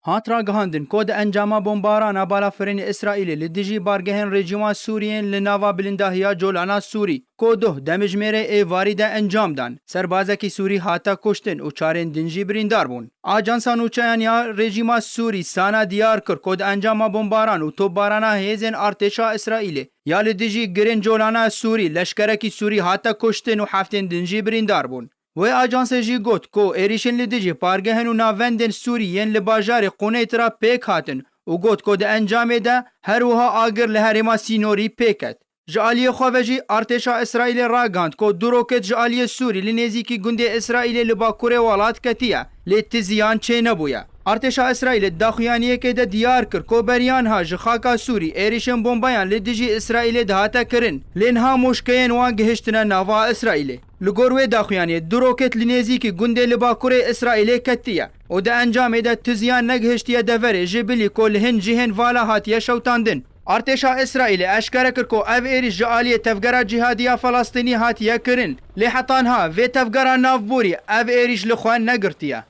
هات راگهاندن کود انجام بمباران بالافرین اسرائیل لدیجی بارگهن رژیم سوریین لناوا بلنداهیا جولانا سوری کودو دمجمره ایواری ده انجام دان سربازکی سوری هاتا کشتن و چارن دنجی بریندار بون آجانسا نوچیان یا رژیم سوری سانا دیار کر کود انجام بمباران و توپبارانا هیزن ارتشا اسرائیل یا لدیجی گرین جولانا سوری لشکرکی سوری هاتا کشتن و هفتن دنجی بریندار بون و آژانس جی گوت کو ایریشن لدیجی پارگهن و ناوندن سوری ین لباجار قونیت را پیک هاتن و گوت کو ده انجام ده هر وها آگر لهرما سینوری پیکت جالی خواجی ارتشا اسرائیل راگاند کو دروکت جالی سوری لنزیکی گنده اسرائیل لباکوره ولات کتیه لتزیان چه نبویا ارتشا اسرائیل داخیانیه که ده دیار کر کو بریان ها جخاکا سوری ایریشن بمبایان لدیجی اسرائیل دهاتا کرن لنها مشکین وان گهشتنا ناوا اسرائیل لگوروی داخیانیه دروکت لنزیکی گنده لباکوره اسرائیل کتیه و ده انجام ده تزیان نگهشتیه دوره جبلی کل هن جهن والا هاتیه شوتاندن ارتشا اسرائیل اشکره کر کو او ایریش جالی تفگرا جهادیه فلسطینی هاتیه کرن لحطانها و تفگرا نافبوری او ایریش لخوان نگرتیه